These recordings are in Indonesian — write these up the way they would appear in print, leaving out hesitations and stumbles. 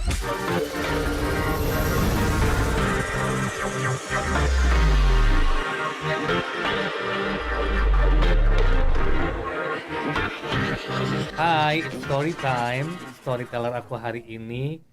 Hai, it's story time. Storyteller aku hari ini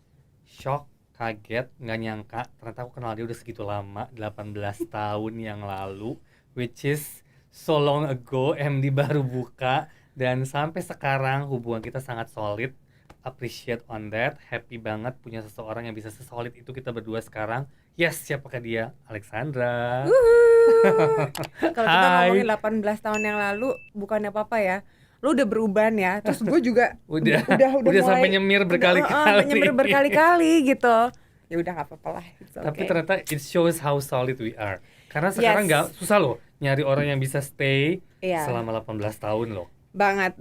shock, kaget, nggak nyangka ternyata aku kenal dia udah segitu lama, 18 tahun yang lalu, which is so long ago. MD baru buka dan sampai sekarang hubungan kita sangat solid. Appreciate on that, happy banget punya seseorang yang bisa sesolid itu kita berdua sekarang. Yes, siapakah dia? Alexandra. Wuhu. Kalau kita ngomongin Hai. 18 tahun yang lalu bukannya apa-apa ya. Lu udah beruban ya. Terus gue juga Udah udah udah sampai mulai nyemir nyemir berkali-kali. berkali-kali gitu. Ya udah enggak apa-apa lah. It's Tapi okay. ternyata it shows how solid we are. Karena sekarang Yes. nggak susah loh nyari orang yang bisa stay Iya. selama 18 tahun loh. Banget.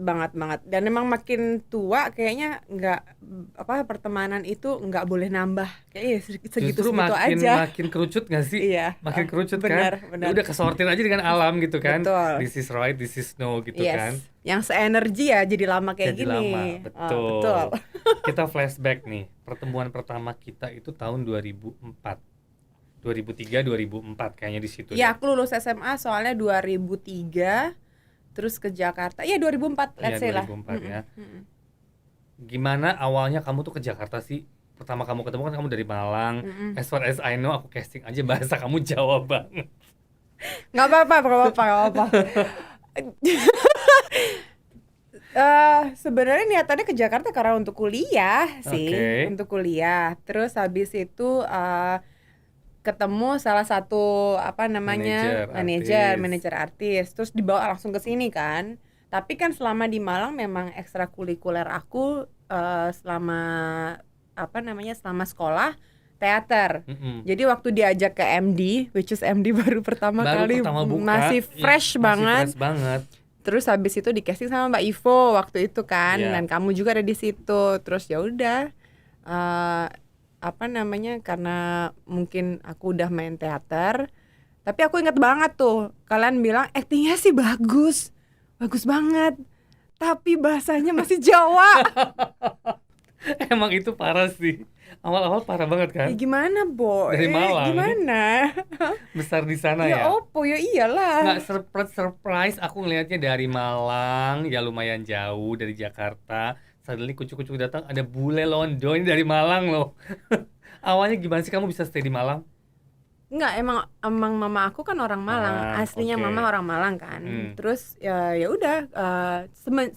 Dan emang makin tua kayaknya nggak apa pertemanan itu nggak boleh nambah. Kayaknya segitu Justru aja. makin kerucut nggak sih? Iya. Makin kerucut Benar. kan? Ya udah kesortir aja dengan alam gitu kan. Betul. This is right, this is no gitu Yes. kan. Yang seenergi ya jadi lama kayak Jadi gini. lama, betul. Betul. Kita flashback nih. Pertemuan pertama kita itu tahun 2004. 2003 2004 kayaknya di situ. Ya, aku lulus SMA soalnya 2003, terus ke Jakarta. Ya 2004, let's say lah. 2004 ya. Mm-mm. Gimana awalnya kamu tuh ke Jakarta sih? Pertama kamu ketemu kan kamu dari Malang. Mm-mm. As far as I know, aku casting aja bahasa kamu Jawa banget. Nggak apa-apa. Sebenarnya niatannya ke Jakarta karena untuk kuliah sih, Oke. untuk kuliah. Terus habis itu ketemu salah satu manajer artis. Terus dibawa langsung ke sini kan. Tapi kan selama di Malang memang ekstrakurikuler aku selama selama sekolah teater. Mm-mm. Jadi waktu diajak ke MD, which is MD baru pertama kali buka, masih ya, fresh banget. fresh banget. Terus habis itu di casting sama Mbak Ivo waktu itu kan, Iya. dan kamu juga ada di situ. Terus ya udah, karena mungkin aku udah main teater, tapi aku inget banget tuh kalian bilang aktingnya sih bagus banget, tapi bahasanya masih Jawa. Emang itu parah sih. Awal-awal parah banget kan? Ya gimana boy? Dari Malang. Gimana? Besar di sana Ya ya. opo ya iyalah. Nggak surprise aku ngelihatnya dari Malang, ya lumayan jauh dari Jakarta. Suddenly kucuk-kucuk datang, ada bule Londo, ini dari Malang loh. Awalnya gimana sih kamu bisa stay di Malang? Enggak, emang mama aku kan orang Malang, aslinya oke. mama orang Malang kan. Hmm. Terus ya udah,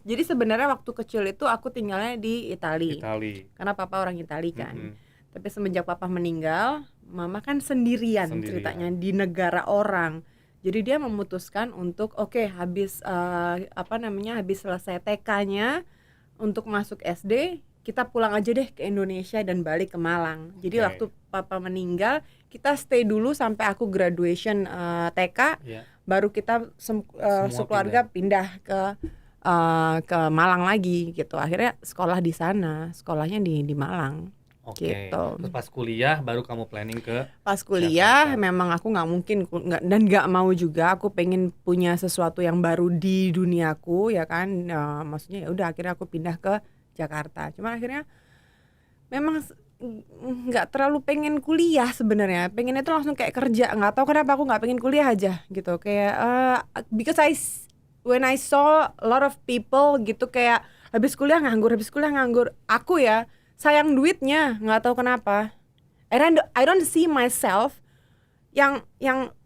jadi sebenarnya waktu kecil itu aku tinggalnya di Itali. Karena papa orang Itali kan. Mm-mm. Tapi semenjak papa meninggal, mama kan sendirian ceritanya di negara orang. Jadi dia memutuskan untuk habis selesai TK-nya untuk masuk SD, kita pulang aja deh ke Indonesia dan balik ke Malang. Jadi Oke. waktu papa meninggal, kita stay dulu sampai aku graduation TK, Ya. baru kita sekeluarga pindah ke Malang lagi gitu. Akhirnya sekolah di sana, sekolahnya di Malang. Oke. Gitu. Terus pas kuliah baru kamu planning ke Pas kuliah Jakarta. memang aku nggak mungkin nggak mau juga, aku pengen punya sesuatu yang baru di duniaku ya kan. Maksudnya ya udah akhirnya aku pindah ke Jakarta. Cuma akhirnya memang nggak terlalu pengen kuliah sebenarnya. Pengennya tuh langsung kayak kerja. Nggak tahu kenapa aku nggak pengen kuliah aja gitu. Kayak because when I saw a lot of people gitu kayak habis kuliah nganggur. Aku ya sayang duitnya, nggak tahu kenapa. And I don't see myself yang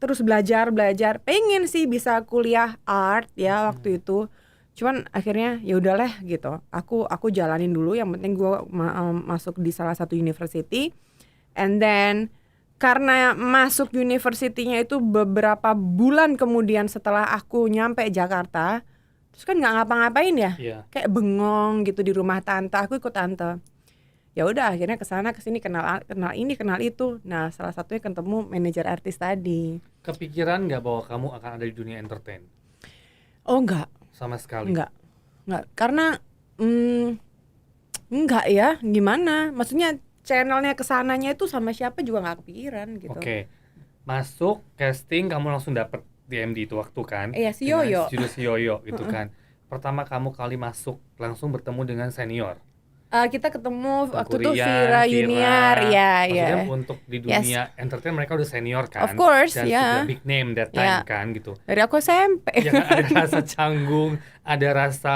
terus belajar. Pengen sih bisa kuliah art ya waktu itu. Cuman akhirnya ya udahlah gitu. Aku jalanin dulu, yang penting gue masuk di salah satu university. And then karena masuk university-nya itu beberapa bulan kemudian setelah aku nyampe Jakarta, terus kan nggak ngapa-ngapain ya, kayak bengong gitu di rumah tante. Aku ikut tante. Ya udah akhirnya kesana kesini kenal ini kenal itu. Nah salah satunya ketemu manajer artis tadi. Kepikiran nggak bahwa kamu akan ada di dunia entertain? Oh enggak. Sama sekali? Enggak, karena enggak ya, gimana? Maksudnya channelnya kesananya itu sama siapa juga nggak kepikiran gitu. Oke. Masuk casting kamu langsung dapet di MD itu waktu kan? Iya, si Yoyo. Studio si Yoyo gitu kan. Pertama kamu kali masuk langsung bertemu dengan senior. Kita ketemu Tengku waktu itu Rian, Vira Yuniar, ya, maksudnya ya. untuk di Yes, dunia entertain mereka udah senior of kan, course, dan sudah ya, big name that time ya. kan gitu. Dari aku SMP. Ya kan ada rasa canggung, ada rasa,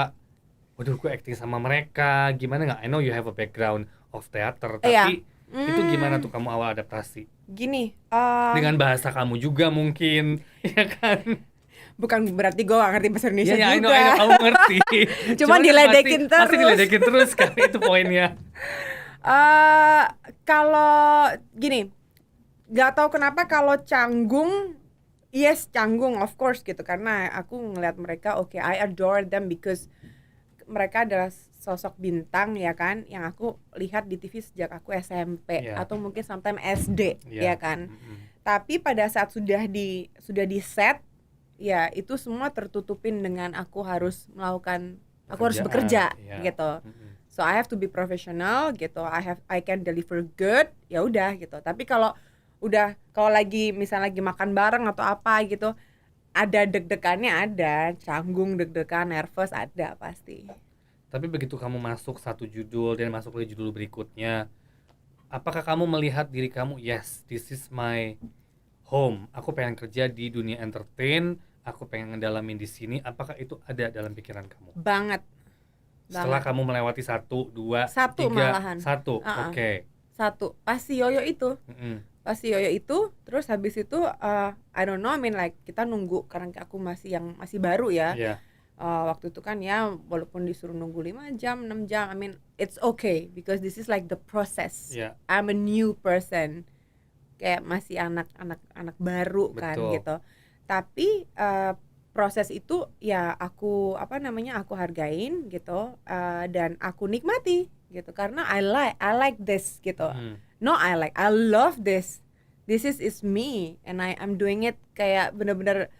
waduh gue acting sama mereka, gimana nggak? I know you have a background of theater, Iya. tapi itu gimana tuh kamu awal adaptasi? Gini, Dengan bahasa kamu juga mungkin, ya kan? bukan berarti gue gak ngerti bahasa Indonesia Ya, I know juga. kamu ngerti. Cuma kan diledekin pasti terus. diledekin terus kan, itu poinnya. Kalau gini, gak tahu kenapa kalau canggung, yes canggung of course gitu, karena aku ngeliat mereka, oke, I adore them because mereka adalah sosok bintang ya kan, yang aku lihat di TV sejak aku SMP Yeah. atau mungkin sometimes SD Yeah. ya kan. Tapi pada saat sudah di set, ya itu semua tertutupin dengan aku harus melakukan, aku harus bekerja Pekerjaan, ya. gitu. So I have to be professional gitu. I can deliver good, ya udah gitu. Tapi kalau lagi misalnya lagi makan bareng atau apa gitu, ada deg-degannya, ada canggung, deg-degan, nervous, ada pasti. Tapi begitu kamu masuk satu judul dan masuk ke judul berikutnya, apakah kamu melihat diri kamu, yes, this is my home, aku pengen kerja di dunia entertain, aku pengen ngedalamin di sini, apakah itu ada dalam pikiran kamu? Banget. Setelah kamu melewati 1, 2, Satu 3, malahan. 1, oke. Satu, pasti yoyo itu. Pasti yoyo itu, terus habis itu I don't know, I mean like kita nunggu karena aku masih baru ya. Yeah. Waktu itu kan ya walaupun disuruh nunggu 5 jam, 6 jam, I mean it's okay because this is like the process. Yeah. I'm a new person. Kayak masih anak baru kan. Betul. Gitu. Tapi proses itu ya aku aku hargain gitu, dan aku nikmati gitu karena I like this gitu. No, I love this. This is me and I'm doing it kayak bener-bener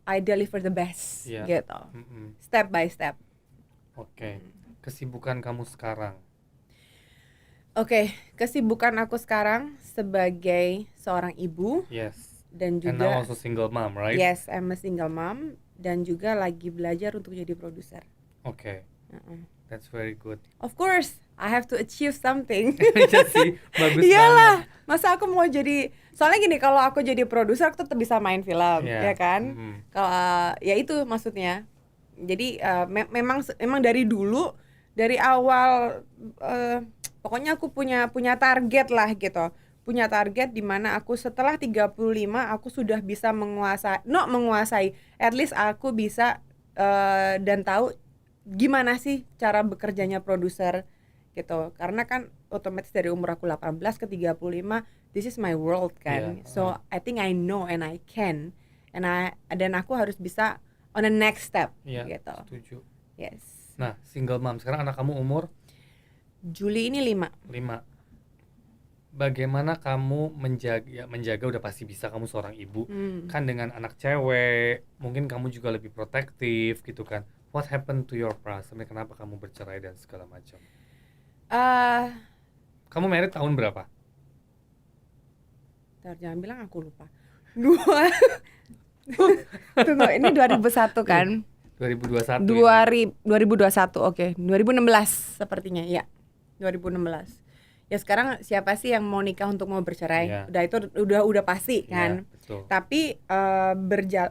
I deliver the best gitu. Step by step. Oke. Kesibukan kamu sekarang? Oke, kesibukan aku sekarang sebagai seorang ibu. Yes. Dan juga And now also single mom, right? Yes, I'm a single mom dan juga lagi belajar untuk jadi produser. Oke. That's very good. Of course, I have to achieve something. Iya sih, bagus Iyalah, banget. masa aku mau jadi, soalnya gini, kalau aku jadi produser aku tetap bisa main film, ya kan? Kalau ya itu maksudnya. Jadi memang dari dulu, dari awal, pokoknya aku punya target lah gitu. Punya target di mana aku setelah 35 aku sudah bisa menguasai, at least aku bisa dan tahu gimana sih cara bekerjanya produser gitu. Karena kan otomatis dari umur aku 18 ke 35, this is my world kan. So I think I know and I can, dan aku harus bisa on the next step gitu. Setuju. Yes. Nah, single mom, sekarang anak kamu umur? Juli ini 5. Bagaimana kamu menjaga udah pasti bisa, kamu seorang ibu kan, dengan anak cewek mungkin kamu juga lebih protektif gitu kan. What happened to your past? Kenapa kamu bercerai dan segala macam? Kamu married tahun berapa? Jangan bilang aku lupa. Tunggu, ini 2001 kan? 2021. 2021, oke. 2016 sepertinya, ya. 2016. Ya sekarang siapa sih yang mau nikah untuk mau bercerai? Udah itu udah pasti kan. Betul. Tapi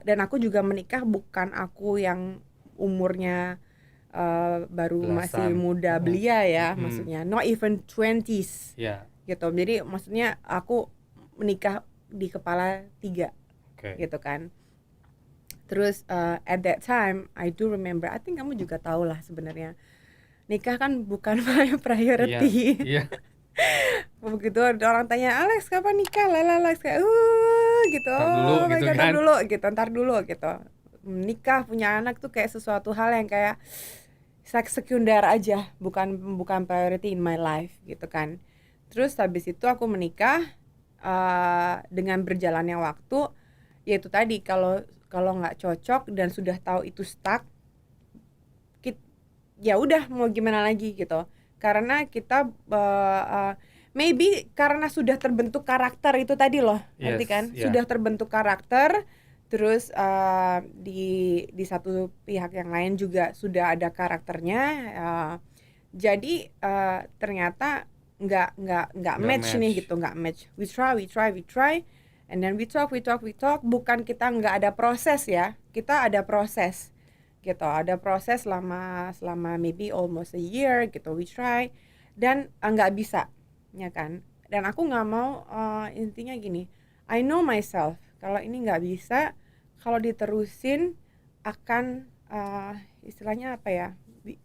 dan aku juga menikah bukan aku yang umurnya baru Belasan. masih muda belia ya, maksudnya not even 20s. Gitu. Jadi maksudnya aku menikah di kepala 3. Gitu kan. Terus at that time I do remember, I think kamu juga tahu lah sebenarnya, nikah kan bukan my priority. Begitu orang tanya, Alex kapan nikah? Alex kayak gitu. Ntar dulu gitu. Nikah, punya anak tuh kayak sesuatu hal yang kayak sekunder aja, bukan priority in my life gitu kan. Terus habis itu aku menikah, dengan berjalannya waktu, yaitu tadi kalau nggak cocok dan sudah tahu itu stuck, ya udah mau gimana lagi gitu. Karena kita maybe karena sudah terbentuk karakter itu tadi loh, ngerti kan? Sudah terbentuk karakter, Terus di satu pihak yang lain juga sudah ada karakternya. Jadi ternyata nggak match nih gitu, nggak match. We try, and then we talk. Bukan kita nggak ada proses ya, kita ada proses gitu, ada proses selama maybe almost a year gitu. We try dan nggak bisa, ya kan. Dan aku nggak mau, intinya gini, I know myself kalau ini nggak bisa, kalau diterusin akan istilahnya apa ya,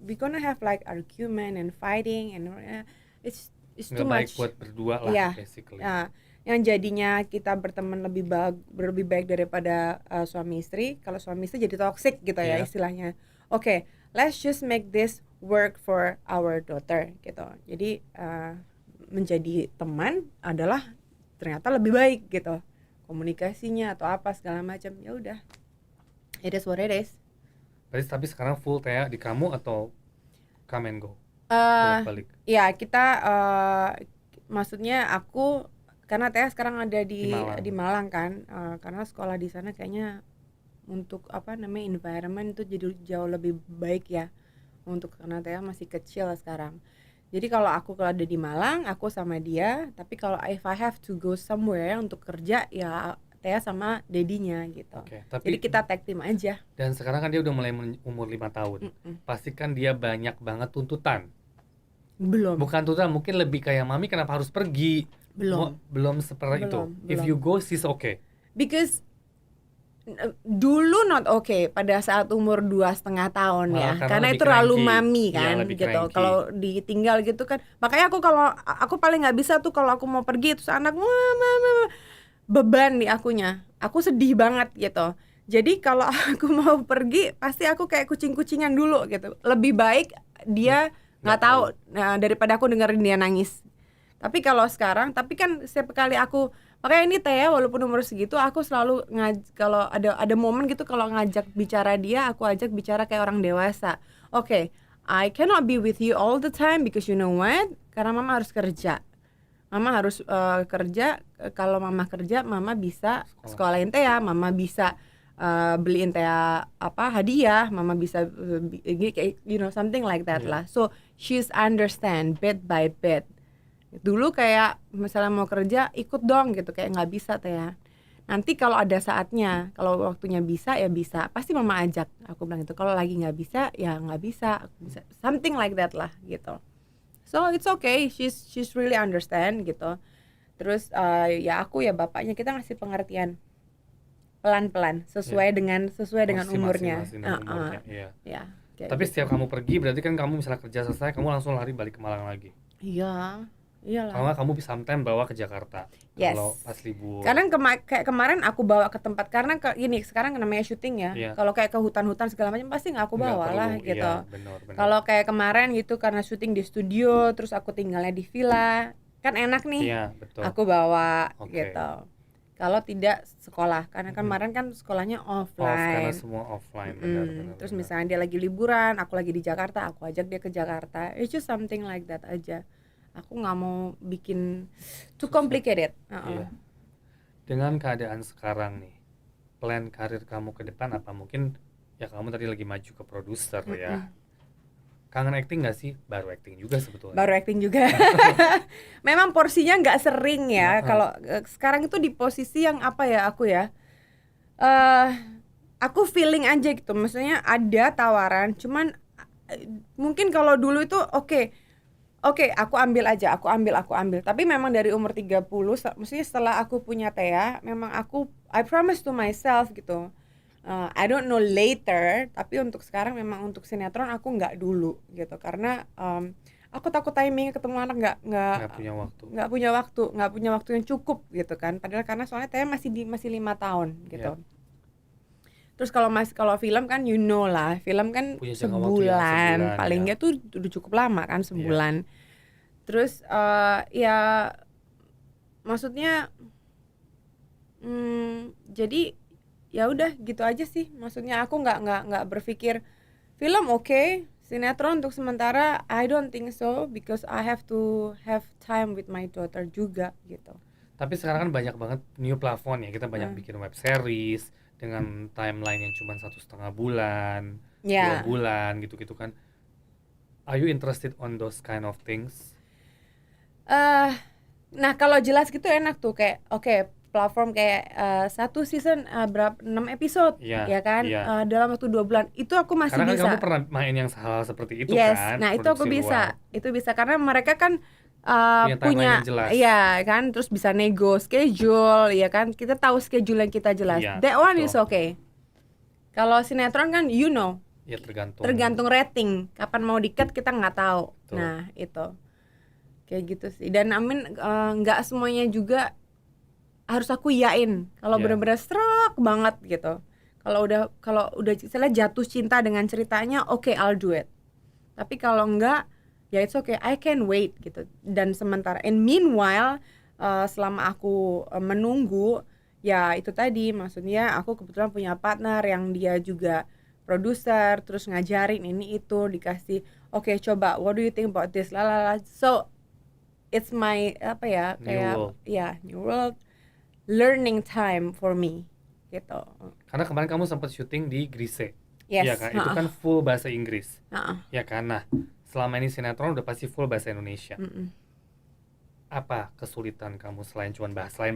we gonna have like argument and fighting and it's too Nggak baik much. buat berdua lah Iya, basically. yang jadinya kita berteman lebih baik daripada suami istri. Kalau suami istri jadi toxic gitu ya Iya. istilahnya. Oke, let's just make this work for our daughter gitu. Jadi menjadi teman adalah ternyata lebih baik gitu, komunikasinya atau apa segala macam. Ya udah, it is what it is. Berarti tapi sekarang full Thea di kamu atau come and go? Eh, Bolak-balik. ya kita maksudnya aku, karena Teh sekarang ada Di Malang. di Malang kan, karena sekolah di sana kayaknya untuk apa namanya environment itu jadi jauh lebih baik ya, untuk karena Teh masih kecil sekarang. Jadi kalau ada di Malang aku sama dia, tapi kalau if I have to go somewhere untuk kerja ya Teh sama dedinya gitu. Oke, Jadi tapi kita tag team aja. dan sekarang kan dia udah mulai umur 5 tahun. Pasti kan dia banyak banget tuntutan. Belum. Bukan tuntutan, mungkin lebih kayak mami kenapa harus pergi? Belum seperti itu. If you go she's okay. Because dulu not okay pada saat umur 2,5 tahun Malah ya, karena karena lebih itu terlalu cranky. mami Iya, kan lebih gitu. cranky. Kalau ditinggal gitu kan, makanya aku paling nggak bisa tuh kalau aku mau pergi terus anak wah, beban nih akunya, aku sedih banget gitu. Jadi kalau aku mau pergi pasti aku kayak kucing-kucingan dulu gitu. Lebih baik dia nggak tahu daripada aku dengerin dia nangis. Tapi kalau sekarang, tapi kan setiap kali aku, makanya ini Teh walaupun umur segitu aku selalu kalau ada momen gitu, kalau ngajak bicara dia, aku ajak bicara kayak orang dewasa. Oke, I cannot be with you all the time because you know what? Karena mama harus kerja. Mama harus kerja. Kalau mama kerja, mama bisa sekolahin Teh, mama bisa beliin Teh apa hadiah, mama bisa you know something like that lah. So she's understand bit by bit. Dulu kayak misalnya mau kerja ikut dong gitu, kayak nggak bisa Teh. Nanti kalau ada saatnya, kalau waktunya bisa ya bisa, pasti mama ajak. Aku bilang gitu. Kalau lagi nggak bisa ya nggak bisa. Something like that lah gitu. So it's okay, she's really understand gitu. Terus ya aku ya bapaknya, kita ngasih pengertian pelan-pelan sesuai dengan umurnya. Umurnya, iya. Ya, tapi setiap kamu pergi berarti kan kamu misalnya kerja selesai kamu langsung lari balik ke Malang lagi. Iya, iyalah. Kalau nggak kamu bisa sometime bawa ke Jakarta. Yes. Kalau pas libur. Kadang kayak kemarin aku bawa ke tempat, karena ini sekarang namanya syuting ya. Iya. Kalau kayak ke hutan-hutan segala macam pasti nggak aku bawa lah gitu. Iya, benar. Kalau kayak kemarin gitu karena syuting di studio, terus aku tinggalnya di villa, kan enak nih. Iya, betul. Aku bawa Oke. gitu. Kalau tidak sekolah, karena kemarin kan sekolahnya offline. Karena semua offline, benar. Terus misalnya dia lagi liburan, aku lagi di Jakarta, aku ajak dia ke Jakarta. It's just something like that aja. Aku nggak mau bikin too complicated. Iya. Dengan keadaan sekarang nih, plan karir kamu ke depan apa? Mungkin ya kamu tadi lagi maju ke produser ya. Kangen acting nggak sih? Baru acting juga sebetulnya. Baru acting juga. Memang porsinya nggak sering ya. Kalau sekarang itu di posisi yang apa ya aku ya. Aku feeling aja gitu. Maksudnya ada tawaran, cuman mungkin kalau dulu itu oke, aku ambil aja, aku ambil. Tapi memang dari umur 30, maksudnya setelah aku punya Thea, memang I promise to myself gitu. I don't know later, tapi untuk sekarang memang untuk sinetron aku nggak dulu gitu, karena aku takut timing ketemu anak nggak punya waktu yang cukup gitu kan. Padahal karena soalnya Thea masih 5 tahun gitu. Yeah. Terus kalau film kan you know lah, film kan sebulan paling nggak tuh udah cukup lama kan, sebulan. Yeah. Terus ya maksudnya jadi ya udah gitu aja sih. Maksudnya aku nggak berpikir film oke, sinetron untuk sementara I don't think so, because I have to have time with my daughter juga gitu. Tapi sekarang kan banyak banget new platform ya, kita banyak bikin web series dengan timeline yang cuma 1,5 bulan, 2 Ya. bulan gitu-gitu kan. Are you interested on those kind of things? eh Nah, kalau jelas gitu enak tuh, kayak oke, platform kayak satu season berapa 6 episode Iya, ya kan, iya. dalam waktu 2 bulan itu aku masih Karena kan kamu bisa. pernah main yang hal seperti itu Yes, kan, nah itu aku produksi luar. bisa, itu bisa karena mereka kan Punya timeline yang jelas. ya kan, terus bisa nego schedule, ya kan, kita tahu schedule yang kita jelas. Iya, That one betul. is okay. Kalau sinetron kan Ya tergantung rating, kapan mau di-cut kita nggak tahu. Betul. Nah itu kayak gitu sih. Dan Amin nggak semuanya juga harus aku iyain. Kalau Iya. bener-bener serak banget gitu. Kalau udah misalnya jatuh cinta dengan ceritanya, oke, I'll do it. Tapi kalau enggak, ya it's okay, I can wait gitu. Dan sementara, and meanwhile, selama aku menunggu, ya itu tadi, maksudnya aku kebetulan punya partner yang dia juga produser, terus ngajarin ini itu, dikasih, oke, coba, what do you think about this, lalala. So it's my new world learning time for me gitu. Karena kemarin kamu sempat syuting di Grise. Yes. Iya kan? Itu kan full bahasa Inggris. Heeh. Ya kan? Nah, selama ini sinetron udah pasti full bahasa Indonesia. Mm-mm. Apa kesulitan kamu selain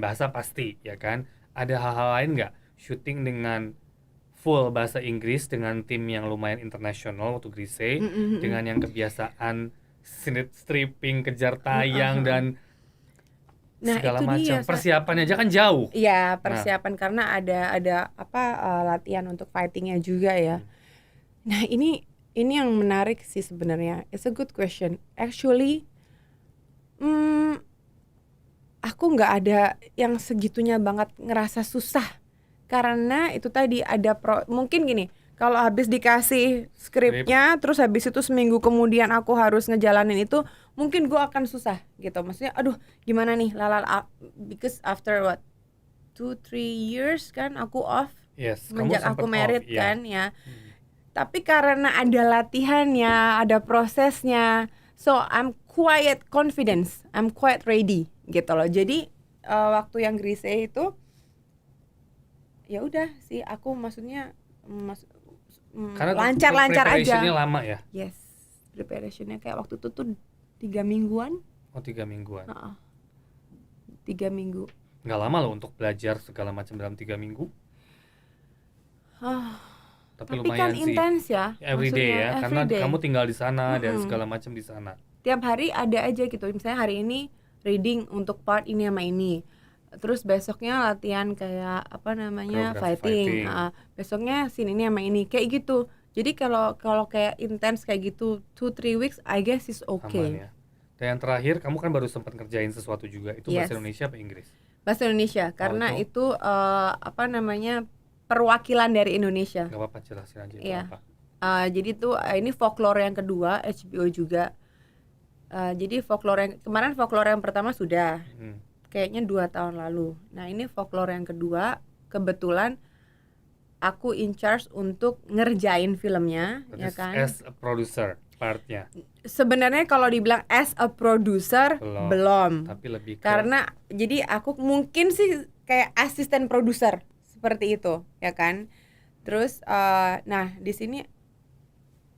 bahasa pasti, ya kan? Ada hal-hal lain nggak? Syuting dengan full bahasa Inggris dengan tim yang lumayan internasional waktu Grise, Mm-mm. dengan yang kebiasaan stripping, kejar tayang dan Nah, segala itu macam. dia, Persiapannya aja kan jauh. Iya, persiapan karena ada latihan untuk fightingnya juga ya. Nah, ini yang menarik sih sebenarnya. It's a good question. Actually, aku nggak ada yang segitunya banget ngerasa susah. Karena itu tadi ada mungkin gini, kalau habis dikasih skripnya, terus habis itu seminggu kemudian aku harus ngejalanin itu, mungkin gue akan susah gitu. Maksudnya, aduh gimana nih, because after 2-3 years kan aku off, Yes, semenjak aku married kan ya. Tapi karena ada latihannya, ada prosesnya, so I'm quite confident, I'm quite ready gitu loh. Jadi waktu yang Grise itu, ya udah sih aku maksudnya karena lancar-lancar aja. preparationnya lama ya? Yes, preparationnya kayak waktu itu tuh 3 mingguan. Oh, 3 mingguan. 3 minggu. Nggak lama loh untuk belajar segala macam dalam 3 minggu. Tapi lumayan kan sih. intens ya. Everyday ya, karena everyday. kamu tinggal di sana dan segala macam di sana. Tiap hari ada aja gitu. Misalnya hari ini reading untuk part ini sama ini. Terus besoknya latihan kayak apa namanya, fighting. Besoknya scene ini sama ini, kayak gitu. Jadi kalau kayak intens kayak gitu 2-3 weeks, I guess is okay. Aman ya. Dan yang terakhir, kamu kan baru sempat ngerjain sesuatu juga. Itu Yes. bahasa Indonesia apa Inggris? Bahasa Indonesia, karena itu? itu apa namanya, perwakilan dari Indonesia. Gak apa-apa, jelasin aja itu Iya. apa. Jadi tuh ini folklore yang kedua, HBO juga. Jadi kemarin folklore yang pertama sudah, kayaknya 2 tahun lalu. Nah ini folklore yang kedua, kebetulan aku in charge untuk ngerjain filmnya. Berarti Ya kan. as a producer partnya. Sebenarnya kalau dibilang as a producer belum. Tapi lebih ke Karena jadi aku mungkin sih kayak asisten produser seperti itu, ya kan. Terus nah di sini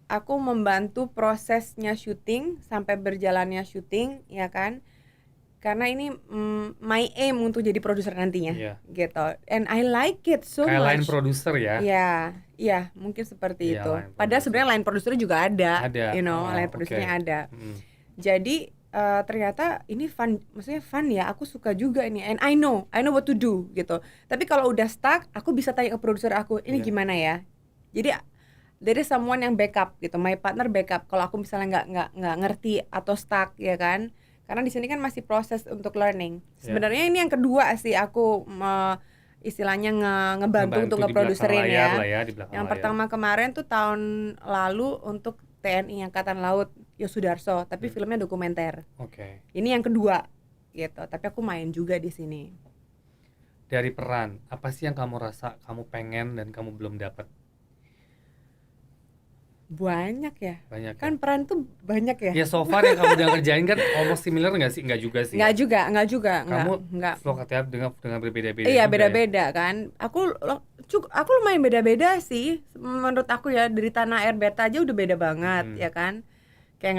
aku membantu prosesnya syuting sampai berjalannya syuting, ya kan. Karena ini my aim untuk jadi produser nantinya, gitu. And I like it so kayak much. line producer ya. Iya, mungkin seperti itu. line Padahal sebenarnya line produsernya juga ada, you know, line okay. produsernya ada. Jadi ternyata ini fun, maksudnya fun ya. Aku suka juga ini, and I know what to do gitu. Tapi kalau udah stuck, aku bisa tanya ke produser aku, ini gimana ya. Jadi dari someone yang backup gitu, my partner backup. Kalau aku misalnya nggak ngerti atau stuck, ya kan. Karena di sini kan masih proses untuk learning. Sebenarnya ini yang kedua sih aku istilahnya ngebantu untuk ngeproduserin ya. Yang pertama kemarin tuh tahun lalu untuk TNI Angkatan Laut Yosudarso, tapi filmnya dokumenter. Ini yang kedua gitu. Tapi aku main juga di sini. Dari peran, apa sih yang kamu rasa kamu pengen dan kamu belum dapat? Banyak ya. Banyak kan peran tuh banyak ya. Ya so far yang kamu udah kerjain kan almost similar nggak sih? Nggak juga sih. Nggak juga. Kamu vlog tiap dengan berbeda-beda. Iya beda-beda kan. Aku aku lumayan beda-beda sih menurut aku ya, dari Tanah Air Beta aja udah beda banget ya kan, kayak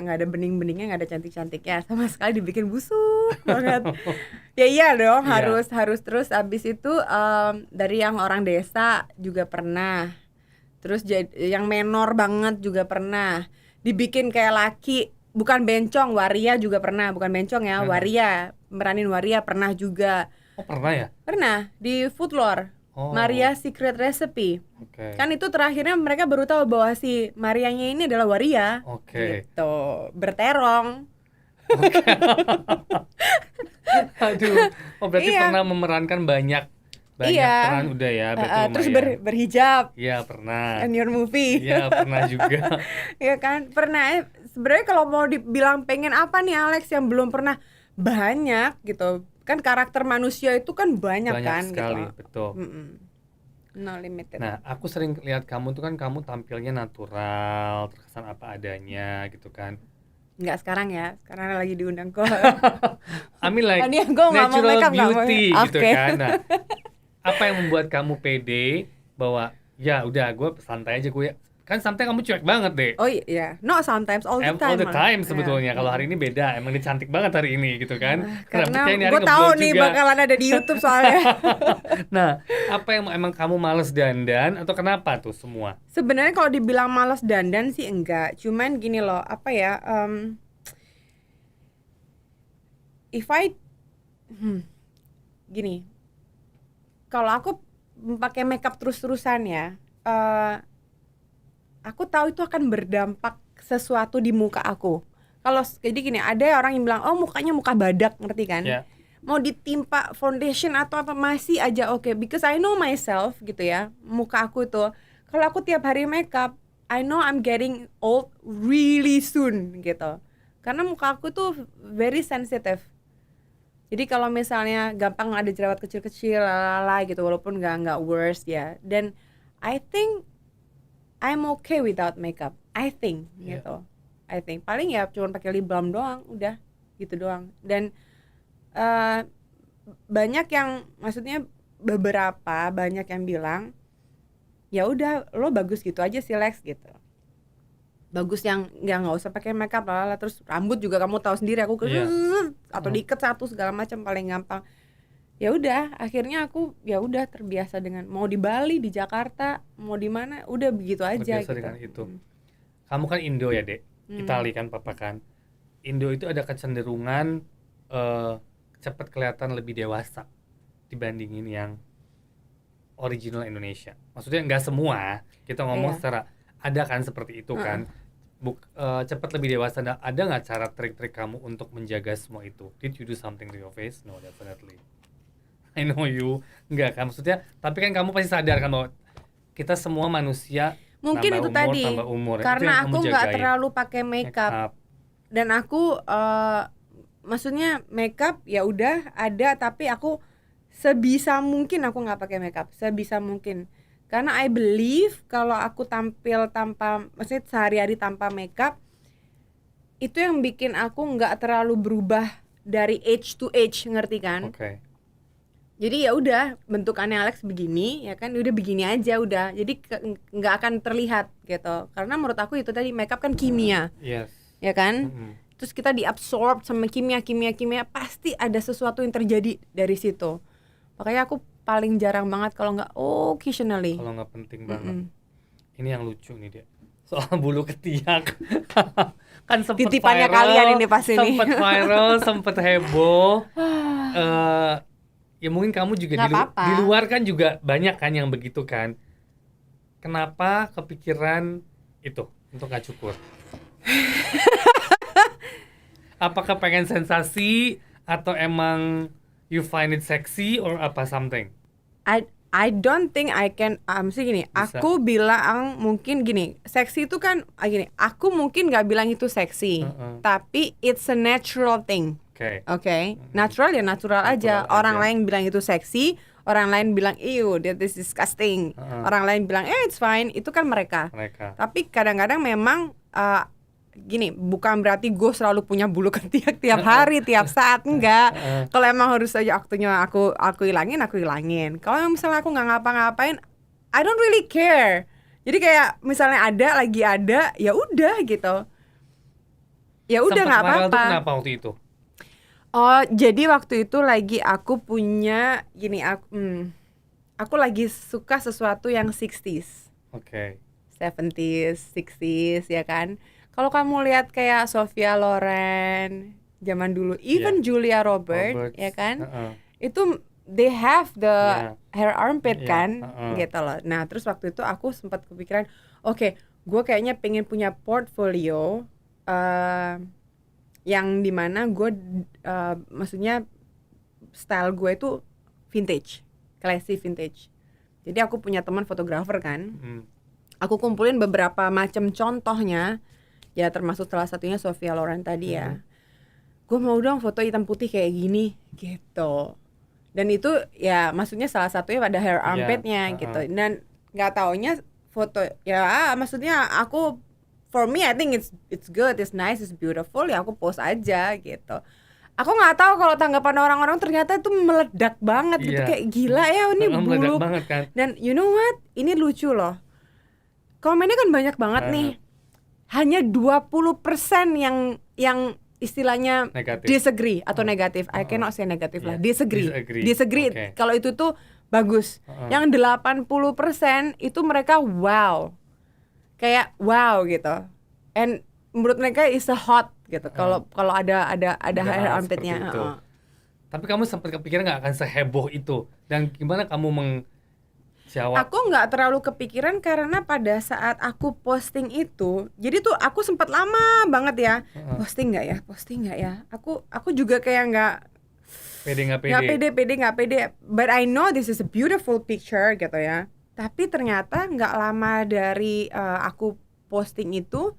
nggak ada bening-beningnya, nggak ada cantik-cantiknya sama sekali, dibikin busuk banget. Ya iya dong, Iya. harus terus. Abis itu dari yang orang desa juga pernah, terus yang menor banget juga pernah, dibikin kayak laki bukan bencong, waria juga pernah, bukan bencong ya, waria, meranin waria pernah juga. Oh pernah ya? Pernah di Food Lore, Oh. Maria Secret Recipe. Oke. Kan itu terakhirnya mereka baru tahu bahwa si Marianya ini adalah waria. Oke. Gitu, berterong. Aduh. Oh berarti Iya. pernah memerankan banyak Iya. peran udah ya, berarti Terus lumayan. berhijab Iya pernah. in your movie. Iya pernah juga. Ya kan, pernah. Sebenarnya kalau mau dibilang pengen apa nih Alex yang belum pernah, banyak gitu. Kan karakter manusia itu kan banyak kan sekali, gitu. betul. No limited. Nah, aku sering lihat kamu tuh kan, kamu tampilnya natural, terkesan apa adanya gitu kan. Nggak sekarang ya, sekarang lagi diundang kok. I mean like Ini gue nggak mau natural makeup, nggak mau. beauty gitu Oke. kan. Nah, apa yang membuat kamu pede bahwa ya udah gue santai aja, gue kan sometimes kamu cuek banget deh. Oh iya, no sometimes, all the time. All the malah. time sebetulnya. Iya. Kalau hari ini beda, emang dia cantik banget hari ini gitu kan. Karena Rambutnya ini hari gue tahu ngeblow nih juga. bakalan ada di YouTube soalnya. Nah, apa yang emang kamu males dandan atau kenapa tuh semua? Sebenarnya kalau dibilang malas dandan sih enggak, cuman gini loh, apa ya, if I gini, kalau aku pakai makeup terus-terusan ya, aku tahu itu akan berdampak sesuatu di muka aku. Kalau jadi gini, ada orang yang bilang, oh mukanya muka badak, ngerti kan? Ya. Mau ditimpa foundation atau apa masih aja oke, because I know myself gitu ya, muka aku tuh. Kalau aku tiap hari makeup, I know I'm getting old really soon gitu. Karena muka aku tuh very sensitive. Jadi kalau misalnya gampang ada jerawat kecil-kecil lalala gitu, walaupun nggak worse ya. Dan I think I'm okay without makeup. I think gitu. I think paling ya cuma pakai lip balm doang, udah gitu doang. Dan banyak yang, maksudnya beberapa banyak yang bilang ya udah lo bagus gitu aja sih Lex gitu. Bagus yang nggak usah pakai makeup lah, terus rambut juga kamu tahu sendiri aku atau diikat satu segala macam paling gampang. Ya udah, akhirnya aku ya udah terbiasa dengan mau di Bali, di Jakarta, mau di mana, udah begitu aja Terbiasa gitu. dengan itu. Kamu kan Indo ya, Dek. Itali kan papa kan. Indo itu ada kecenderungan cepat kelihatan lebih dewasa dibandingin yang original Indonesia. Maksudnya nggak semua, kita ngomong secara, ada kan seperti itu kan. Cepat lebih dewasa. Ada nggak cara trik-trik kamu untuk menjaga semua itu? Did you do something to your face? No, definitely. I know you. Enggak kan, maksudnya, tapi kan kamu pasti sadar kan bahwa kita semua manusia, mungkin itu tadi tambah umur. karena aku nggak terlalu pakai makeup. Dan aku maksudnya makeup ya udah ada, tapi aku sebisa mungkin aku nggak pakai makeup, sebisa mungkin. Karena I believe kalau aku tampil tanpa, maksudnya sehari-hari tanpa makeup, itu yang bikin aku nggak terlalu berubah dari age to age, ngerti kan? Oke. Jadi ya udah, bentukannya Alex begini ya kan, udah begini aja udah. Jadi nggak akan terlihat gitu. Karena menurut aku itu tadi, makeup kan kimia. Yes. Ya kan? Terus kita diabsorb sama kimia, pasti ada sesuatu yang terjadi dari situ. Makanya aku paling jarang banget kalau nggak occasionally. Kalau nggak penting banget. Ini yang lucu nih dia, soal bulu ketiak. Kan sempet Titipannya viral, kalian ini pasti nih. sempet viral, sempet heboh. Ya mungkin kamu juga di luar kan juga banyak kan yang begitu kan. Kenapa kepikiran itu untuk nggak cukur? Apakah pengen sensasi atau emang you find it sexy or apa something? I don't think I can, mesti gini, Bisa. aku bilang mungkin gini, seksi itu kan gini, aku mungkin nggak bilang itu seksi, tapi it's a natural thing. Oke. Natural ya natural aja. Orang lain bilang itu seksi, orang lain bilang ew, that is disgusting. Orang lain bilang it's fine, itu kan mereka. Tapi kadang-kadang memang gini, bukan berarti gue selalu punya bulu ketiak tiap hari, tiap saat, enggak. Kalau emang harus aja waktunya aku hilangin. Kalau misalnya aku nggak ngapa-ngapain, I don't really care. Jadi kayak misalnya lagi ada, ya udah gitu. Ya udah Sempet nggak viral tuh apa-apa. kenapa waktu itu? Oh, jadi waktu itu lagi aku punya gini, aku lagi suka sesuatu yang 60s. Oke. 70s, 60s ya kan. Kalau kamu lihat kayak Sophia Loren zaman dulu, even Julia Roberts ya kan, itu they have the hair armpit kan, gitu loh. Nah terus waktu itu aku sempat kepikiran, oke, gue kayaknya pengen punya portfolio yang dimana gue, maksudnya style gue itu vintage, classy vintage. Jadi aku punya teman fotografer kan. Aku kumpulin beberapa macam contohnya, ya termasuk salah satunya Sophia Loren tadi ya. Gue mau dong foto hitam putih kayak gini gitu. Dan itu ya maksudnya salah satunya pada hair armpitnya gitu. Dan nggak taunya foto ya, maksudnya aku, for me I think it's good, it's nice, it's beautiful, ya aku post aja gitu. Aku nggak tahu kalau tanggapan orang-orang ternyata itu meledak banget gitu, kayak gila ya ini bulu. Kan? Dan you know what? Ini lucu loh. Komennya kan banyak banget nih. Hanya 20% yang istilahnya negatif. Disagree atau negatif. I cannot say negatif lah. Disagree. Okay. Kalau itu tuh bagus. Yang 80% itu mereka wow. Kayak wow gitu. And menurut mereka is a hot gitu. Kalau ada hair armpitnya. Tapi kamu sempat kepikiran nggak akan seheboh itu? Dan gimana kamu menjawab? Aku nggak terlalu kepikiran karena pada saat aku posting itu, jadi tuh aku sempat lama banget ya, posting nggak ya. Aku juga kayak nggak pede. But I know this is a beautiful picture gitu ya. Tapi ternyata nggak lama dari aku posting itu,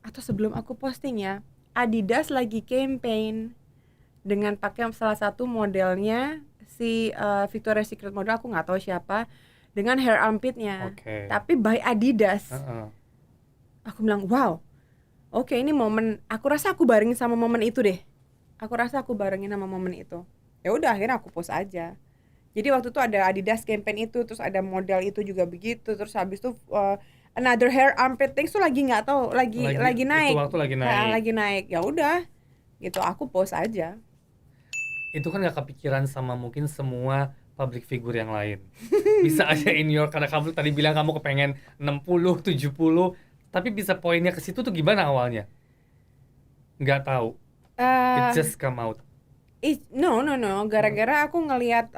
atau sebelum aku posting ya, Adidas lagi campaign dengan pakai salah satu modelnya si Victoria's Secret model, aku nggak tahu siapa, dengan hair armpitnya, tapi by Adidas. Aku bilang wow, oke, ini momen, aku rasa aku barengin sama momen itu deh. Ya udah, akhirnya aku post aja. Jadi waktu itu ada Adidas campaign itu, terus ada model itu juga begitu, terus habis itu another hair armpit things tuh lagi nggak tahu, lagi naik. Itu waktu lagi naik. Ya udah, gitu aku post aja. Itu kan gak kepikiran sama mungkin semua public figure yang lain. Bisa aja in your, karena kamu tadi bilang kamu kepengen 60, 70, tapi bisa poinnya ke situ tuh gimana awalnya? Nggak tahu. It just come out. No. Gara-gara aku ngelihat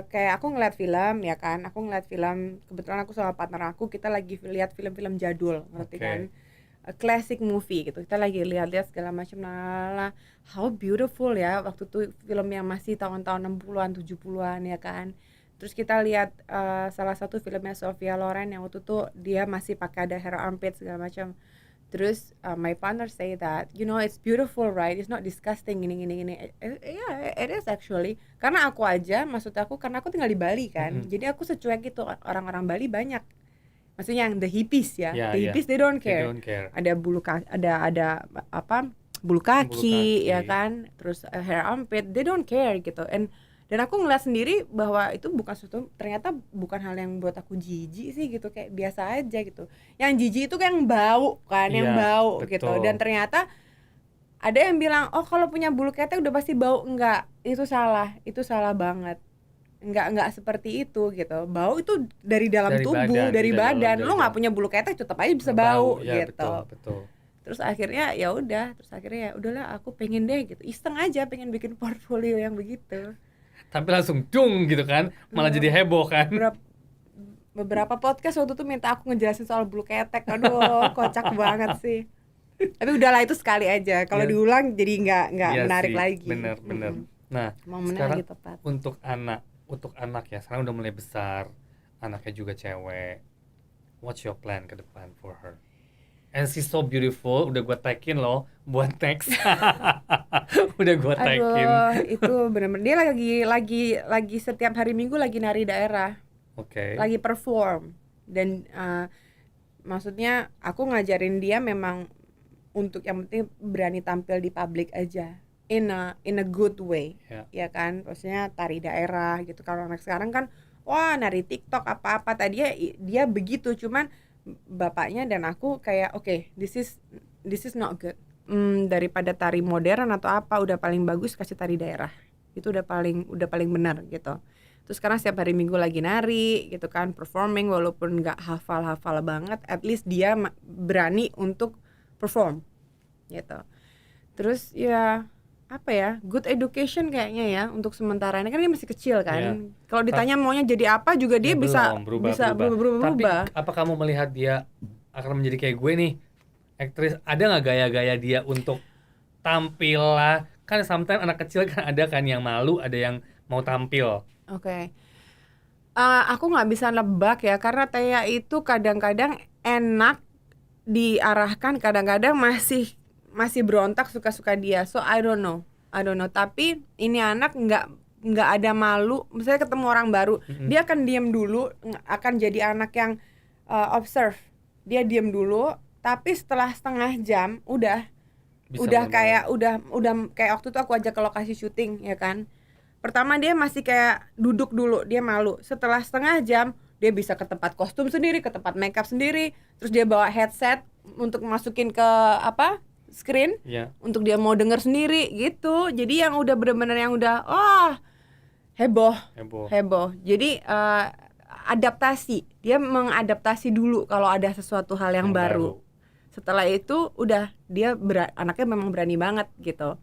kayak aku ngeliat film ya kan. Aku ngeliat film, kebetulan aku sama partner aku, kita lagi lihat film-film jadul, ngerti kan? A classic movie gitu. Kita lagi lihat-lihat segala macam, lah how beautiful ya waktu itu film yang masih tahun-tahun 60-an, 70-an ya kan. Terus kita lihat salah satu filmnya Sophia Loren yang waktu itu dia masih pakai ada hair armpit segala macam. Terus my partner say that, you know, it's beautiful right, it's not disgusting gini. Yeah, it is actually. Karena aku aja, maksud aku karena aku tinggal di Bali kan. Jadi aku secuek itu, orang-orang Bali banyak. Maksudnya yang the hippies ya, hippies they don't care. Ada bulu ada apa, bulu kaki ya kan, terus hair armpit, they don't care gitu. Dan aku ngeliat sendiri bahwa itu ternyata bukan hal yang buat aku jijik sih gitu, kayak biasa aja gitu. Yang jijik itu kan yang bau kan, betul. Gitu. Dan ternyata ada yang bilang, oh kalau punya bulu ketek udah pasti bau. Enggak, itu salah banget. Enggak seperti itu gitu. Bau itu dari dalam tubuh, dari badan. Lo nggak punya bulu ketek tetap aja bisa bau ya, gitu. Betul. Terus akhirnya ya udahlah aku pengen deh gitu. Iseng aja pengen bikin portfolio yang begitu. Tapi langsung dung gitu kan, malah jadi heboh kan. Beberapa podcast waktu itu minta aku ngejelasin soal bulu ketek. Aduh, kocak banget sih. Tapi udahlah, itu sekali aja. Kalau diulang jadi nggak menarik sih, lagi. Bener. Nah, sekarang untuk anak ya, sekarang udah mulai besar, anaknya juga cewek. What's your plan ke depan for her? And she's so beautiful, udah gue tagin loh buat next. Udah gue tagin. Aduh, itu bener-bener dia lagi setiap hari Minggu lagi nari daerah. Lagi perform. Dan maksudnya aku ngajarin dia memang untuk yang penting berani tampil di publik aja, in a good way, Ya. ya kan, maksudnya tari daerah gitu. Kalau anak sekarang kan wah nari TikTok apa-apa, tadi dia begitu, cuman bapaknya dan aku kayak oke, this is not good. Daripada tari modern atau apa, udah paling bagus kasih tari daerah, itu udah paling benar gitu. Terus sekarang setiap hari Minggu lagi nari gitu kan, performing walaupun nggak hafal banget, at least dia berani untuk perform gitu. Terus ya apa ya, good education kayaknya ya untuk sementara ini, kan dia masih kecil kan. Ya. Kalau ditanya maunya jadi apa juga dia Ya, bisa belum berubah. berubah. Tapi apa kamu melihat dia akan menjadi kayak gue nih, aktris? Ada nggak gaya-gaya dia untuk tampil lah? Kan sometimes anak kecil kan ada kan yang malu, ada yang mau tampil. Oke. Aku nggak bisa nebak ya, karena Tea itu kadang-kadang enak diarahkan, kadang-kadang masih berontak suka-suka dia. So I don't know. Tapi ini anak nggak ada malu. Misalnya ketemu orang baru, dia akan diam dulu, akan jadi anak yang observe. Dia diam dulu, tapi setelah setengah jam udah Bisa kayak udah kayak waktu itu aku ajak ke lokasi syuting ya kan. Pertama dia masih kayak duduk dulu, dia malu. Setelah setengah jam dia bisa ke tempat kostum sendiri, ke tempat makeup sendiri, terus dia bawa headset untuk masukin ke screen, Ya. untuk dia mau denger sendiri gitu. Jadi yang udah bener-bener yang udah heboh. Jadi adaptasi, dia mengadaptasi dulu kalau ada sesuatu hal yang baru. Setelah itu udah dia anaknya memang berani banget gitu.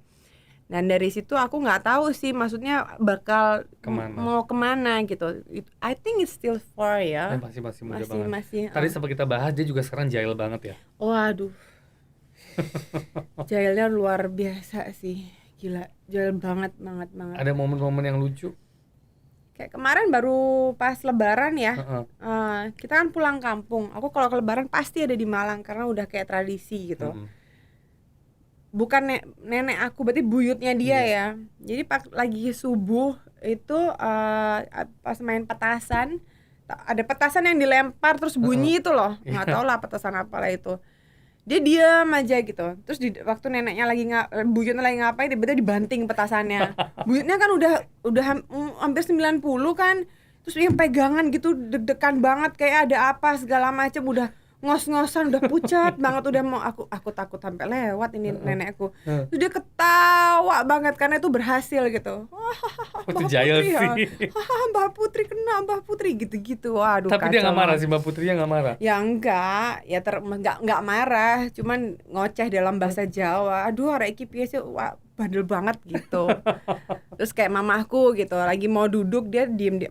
Dan dari situ aku nggak tahu sih, maksudnya bakal mau kemana gitu. I think it's still far ya. Masih muda banget. Masih. Tadi sempat kita bahas dia juga sekarang jahil banget ya. Waduh. Jahilnya luar biasa sih, gila, jahil banget. Ada momen-momen yang lucu? Kayak kemarin baru pas Lebaran ya. Kita kan pulang kampung. Aku kalau ke Lebaran pasti ada di Malang karena udah kayak tradisi gitu. Bukan nenek aku, berarti buyutnya dia ya. Jadi lagi subuh itu pas main petasan, ada petasan yang dilempar terus bunyi itu loh, nggak tahu lah petasan apalah itu. Dia diam aja gitu. Terus waktu neneknya lagi buyutnya lagi ngapain, tiba-tiba dibanting petasannya. Buyutnya kan udah hampir 90 kan. Terus dia pegangan gitu, deg-degan banget kayak ada apa segala macam, udah ngos-ngosan, udah pucat banget, udah mau aku takut sampai lewat ini nenekku. Terus dia ketawa banget karena itu berhasil gitu. Itu jahil sih. Mbak Putri kena, Mbak Putri gitu-gitu. Waduh. Tapi dia nggak marah sih, Mbak Putrinya nggak marah? Ya enggak, ya nggak marah, cuman ngoceh dalam bahasa Jawa. Aduh, arek iki piye sih, wah bandel banget gitu. Terus kayak mamaku gitu, lagi mau duduk dia diem,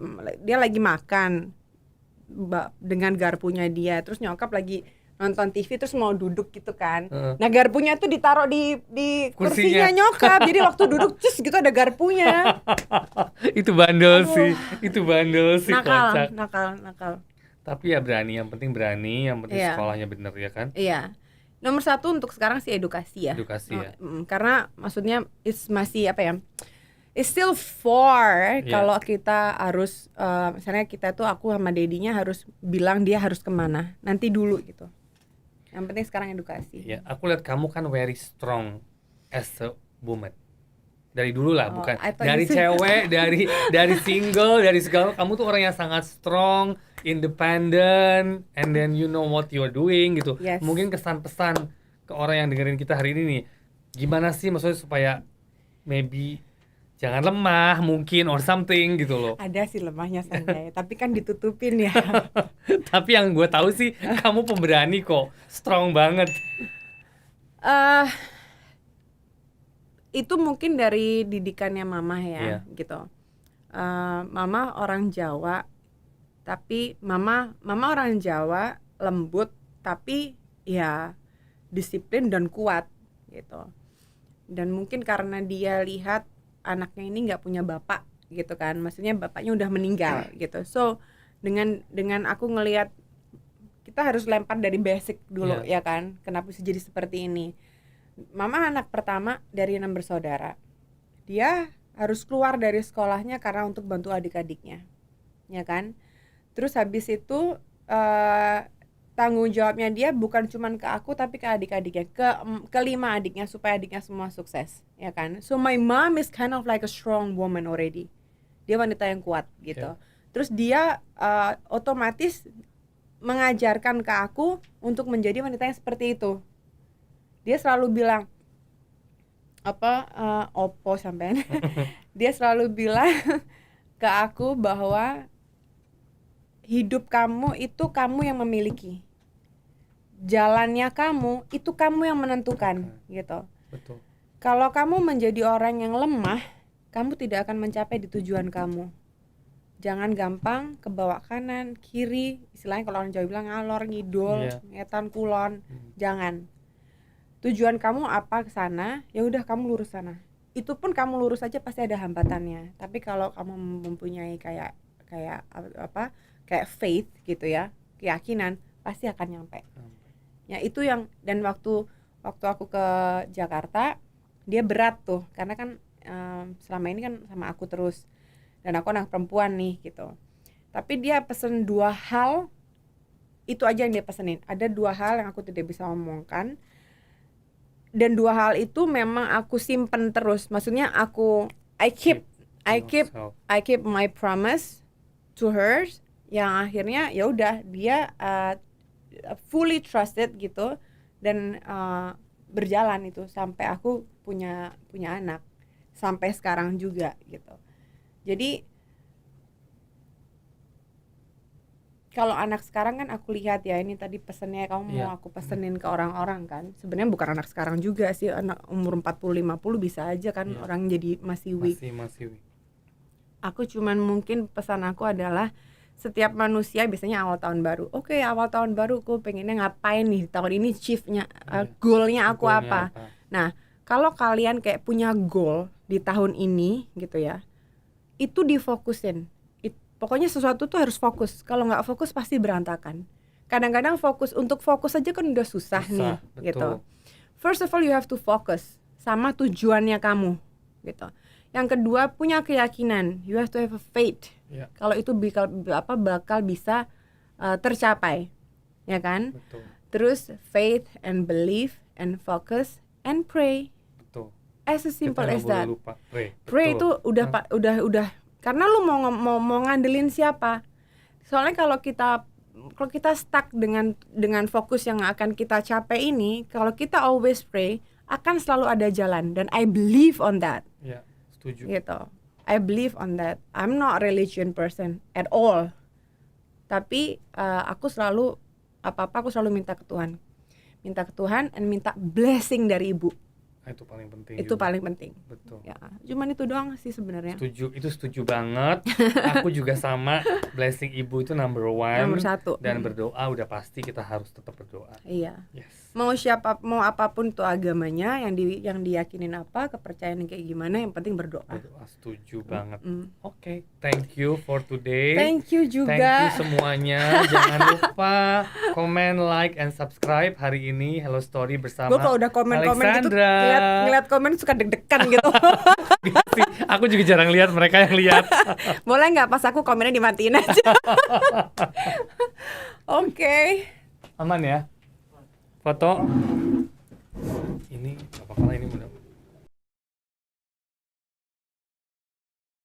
dia lagi makan dengan garpunya dia, terus nyokap lagi nonton TV terus mau duduk gitu kan. Nah garpunya tuh ditaruh di kursinya nyokap, jadi waktu duduk cus gitu ada garpunya. Itu bandel sih, kocak. Nakal. Tapi ya berani, yang penting sekolahnya bener ya kan. Iya. Nomor satu untuk sekarang sih edukasi ya. Karena maksudnya masih apa ya, it's still far. Kalau kita harus misalnya kita tuh, aku sama dedinya harus bilang dia harus kemana, nanti dulu gitu. Yang penting sekarang edukasi. Ya, aku lihat kamu kan very strong as a woman. Dari dulu lah, bukan dari cewek, dari single, dari segala. Kamu tuh orang yang sangat strong, independent, and then you know what you're doing gitu. Mungkin kesan-pesan ke orang yang dengerin kita hari ini nih, gimana sih maksudnya supaya maybe jangan lemah mungkin or something gitu loh. Ada sih lemahnya Sanjay, tapi kan ditutupin ya. Tapi yang gue tahu sih kamu pemberani kok, strong banget. Itu mungkin dari didikannya mama ya, gitu. Mama orang Jawa, tapi mama orang Jawa lembut, tapi ya disiplin dan kuat gitu. Dan mungkin karena dia lihat anaknya ini nggak punya bapak gitu kan, maksudnya bapaknya udah meninggal gitu. So dengan aku ngelihat kita harus lempar dari basic dulu ya kan, kenapa bisa jadi seperti ini. Mama anak pertama dari 6 bersaudara, dia harus keluar dari sekolahnya karena untuk bantu adik-adiknya ya kan. Terus habis itu tanggung jawabnya dia bukan cuman ke aku tapi ke adik-adiknya, kelima adiknya, supaya adiknya semua sukses, ya kan. So my mom is kind of like a strong woman already. Dia wanita yang kuat gitu. Terus dia otomatis mengajarkan ke aku untuk menjadi wanita yang seperti itu. Dia selalu bilang opo sampean. Dia selalu bilang ke aku bahwa hidup kamu itu kamu yang memiliki. Jalannya kamu itu kamu yang menentukan, gitu. Betul. Kalau kamu menjadi orang yang lemah, kamu tidak akan mencapai di tujuan kamu. Jangan gampang kebawa kanan, kiri, istilahnya kalau orang Jawa bilang ngalor ngidul, ngetan kulon. Jangan. Tujuan kamu apa ke sana, ya udah kamu lurus sana. Itu pun kamu lurus aja pasti ada hambatannya. Tapi kalau kamu mempunyai kayak faith gitu ya, keyakinan, pasti akan nyampe. Ya itu yang, dan waktu aku ke Jakarta, dia berat tuh, karena kan selama ini kan sama aku terus, dan aku anak perempuan nih gitu. Tapi dia pesen 2 hal, itu aja yang dia pesenin. Ada 2 hal yang aku tidak bisa omongkan, dan 2 hal itu memang aku simpen terus. Maksudnya I keep my promise to her, yang akhirnya ya udah dia fully trusted gitu, dan berjalan itu sampai aku punya anak sampai sekarang juga gitu. Jadi kalau anak sekarang kan aku lihat ya, ini tadi pesennya kamu mau aku pesenin ke orang-orang kan. Sebenarnya bukan anak sekarang juga sih, anak umur 40-50 bisa aja kan orang jadi masih weak. Masih weak. Aku cuman mungkin pesan aku adalah setiap manusia biasanya awal tahun baru. Oke, awal tahun baru aku pengennya ngapain nih tahun ini, chiefnya, goalnya aku apa. Nah, kalau kalian kayak punya goal di tahun ini gitu ya, itu difokusin. Pokoknya sesuatu tuh harus fokus. Kalau nggak fokus pasti berantakan. Kadang-kadang fokus aja kan udah susah nih, betul. Gitu. First of all you have to focus sama tujuannya kamu, gitu. Yang kedua punya keyakinan. You have to have a faith. Kalau itu bakal bisa tercapai, ya kan? Betul. Terus faith and belief and focus and pray. Betul. As simple as that. Lupa. Pray itu udah. Karena lu mau ngandelin siapa? Soalnya kalau kita stuck dengan fokus yang akan kita capai ini, kalau kita always pray, akan selalu ada jalan, dan I believe on that. Ya, setuju. Gitu. I believe on that. I'm not a religion person at all. Tapi aku selalu aku selalu minta ke Tuhan. Minta ke Tuhan and minta blessing dari Ibu. Itu paling penting. Itu juga. Paling penting. Betul. Ya, cuman itu doang sih sebenarnya. Setuju banget. Aku juga sama, blessing Ibu itu number 1. Nomor 1. Dan berdoa udah pasti kita harus tetap berdoa. Iya. Yes. Mau apapun tuh agamanya, yang diyakinin apa, kepercayaan kayak gimana, yang penting berdoa. Setuju banget. Oke, thank you for today. Thank you juga. Thank you semuanya. Jangan lupa comment, like, and subscribe hari ini Hello Story bersama Gue kalau udah komen-komen gitu, ngeliat komen suka deg-degan gitu. Aku juga jarang lihat, mereka yang lihat. Boleh nggak pas aku komennya dimatiin aja? Oke. Aman ya? Foto. Ini apa-apa lah ini mudah.